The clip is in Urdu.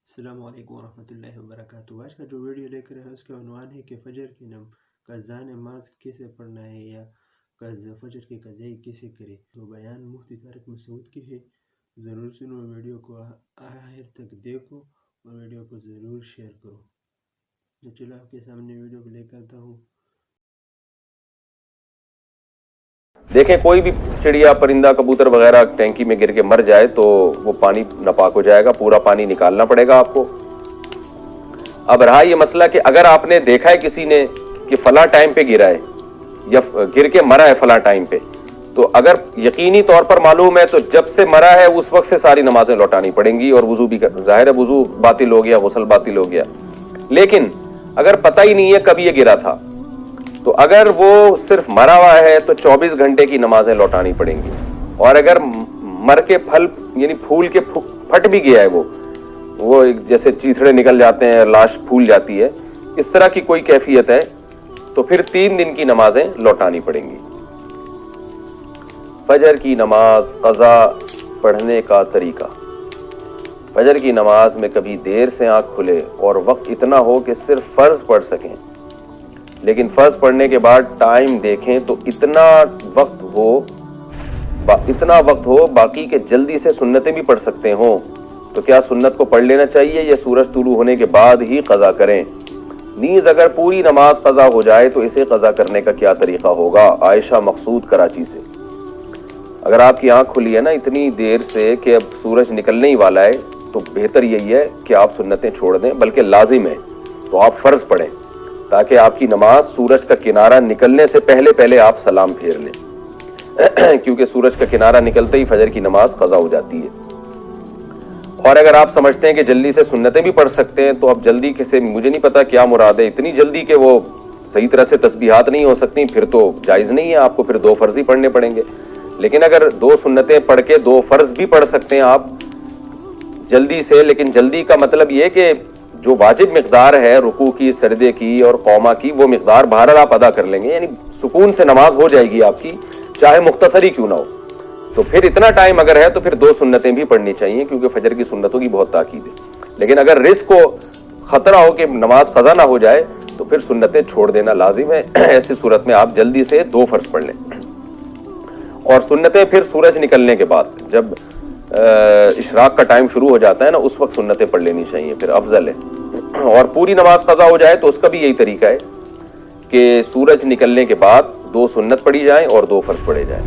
السلام علیکم ورحمۃ اللہ وبرکاتہ۔ آج کا جو ویڈیو لے کر ہے اس کا عنوان ہے کہ فجر کی قضا نماز کیسے پڑھنا ہے یا فجر کی قضاء کیسے کرے۔ تو بیان مفتی طارق مسعود کی ہے، ضرور سنو، ویڈیو کو آخر تک دیکھو اور ویڈیو کو ضرور شیئر کرو۔ تو چلو آپ کے سامنے ویڈیو کو لے کرتا ہوں۔ دیکھیں، کوئی بھی چڑیا، پرندہ، کبوتر وغیرہ ٹینکی میں گر کے مر جائے تو وہ پانی ناپاک ہو جائے گا، پورا پانی نکالنا پڑے گا آپ کو۔ اب رہا یہ مسئلہ کہ اگر آپ نے دیکھا ہے کسی نے کہ فلاں ٹائم پہ گرا ہے یا گر کے مرا ہے فلاں ٹائم پہ، تو اگر یقینی طور پر معلوم ہے تو جب سے مرا ہے اس وقت سے ساری نمازیں لوٹانی پڑیں گی، اور وضو بھی ظاہر ہے وضو باطل ہو گیا، غسل باطل ہو گیا۔ لیکن اگر پتہ ہی نہیں ہے کب یہ گرا تھا، تو اگر وہ صرف مرا ہوا ہے تو 24 گھنٹے کی نمازیں لوٹانی پڑیں گی، اور اگر مر کے پھل یعنی پھول کے پھٹ بھی گیا ہے وہ جیسے چیتھڑے نکل جاتے ہیں، لاش پھول جاتی ہے، اس طرح کی کوئی کیفیت ہے تو پھر 3 دن کی نمازیں لوٹانی پڑیں گی۔ فجر کی نماز قضا پڑھنے کا طریقہ۔ فجر کی نماز میں کبھی دیر سے آنکھ کھلے اور وقت اتنا ہو کہ صرف فرض پڑھ سکیں، لیکن فرض پڑھنے کے بعد ٹائم دیکھیں تو اتنا وقت ہو باقی کہ جلدی سے سنتیں بھی پڑھ سکتے ہوں، تو کیا سنت کو پڑھ لینا چاہیے یا سورج طلوع ہونے کے بعد ہی قضا کریں؟ نیز اگر پوری نماز قضا ہو جائے تو اسے قضا کرنے کا کیا طریقہ ہوگا؟ عائشہ مقصود کراچی سے۔ اگر آپ کی آنکھ کھلی ہے نا اتنی دیر سے کہ اب سورج نکلنے ہی والا ہے، تو بہتر یہی ہے کہ آپ سنتیں چھوڑ دیں، بلکہ لازم ہے تو آپ فرض پڑھیں، تاکہ آپ کی نماز سورج کا کنارہ نکلنے سے پہلے آپ سلام پھیر لیں، کیونکہ سورج کا کنارہ نکلتے ہی فجر کی نماز قضا ہو جاتی ہے۔ اور اگر آپ سمجھتے ہیں کہ جلدی سے سنتیں بھی پڑھ سکتے ہیں، تو اب جلدی سے مجھے نہیں پتا کیا مراد ہے، اتنی جلدی کہ وہ صحیح طرح سے تسبیحات نہیں ہو سکتی، پھر تو جائز نہیں ہے، آپ کو پھر 2 فرض ہی پڑھنے پڑیں گے۔ لیکن اگر 2 سنتیں پڑھ کے 2 فرض بھی پڑھ سکتے ہیں آپ جلدی سے، لیکن جلدی کا مطلب یہ کہ جو واجب مقدار ہے رکوع کی، سجدے کی اور قوما کی، وہ مقدار بہرحال آپ ادا کر لیں گے، یعنی سکون سے نماز ہو جائے گی آپ کی، چاہے مختصر ہی کیوں نہ ہو۔ تو پھر اتنا ٹائم اگر ہے تو پھر 2 سنتیں بھی پڑھنی چاہیے، کیونکہ فجر کی سنتوں کی بہت تاکید ہے۔ لیکن اگر رزق کو خطرہ ہو کہ نماز قضا نہ ہو جائے تو پھر سنتیں چھوڑ دینا لازم ہے۔ ایسی صورت میں آپ جلدی سے 2 فرض پڑھ لیں، اور سنتیں پھر سورج نکلنے کے بعد، جب اشراق کا ٹائم شروع ہو جاتا ہے نا، اس وقت سنتیں پڑھ لینی چاہیے، پھر افضل ہے۔ اور پوری نماز قضا ہو جائے تو اس کا بھی یہی طریقہ ہے کہ سورج نکلنے کے بعد 2 سنت پڑھی جائیں اور 2 فرض پڑھے جائیں۔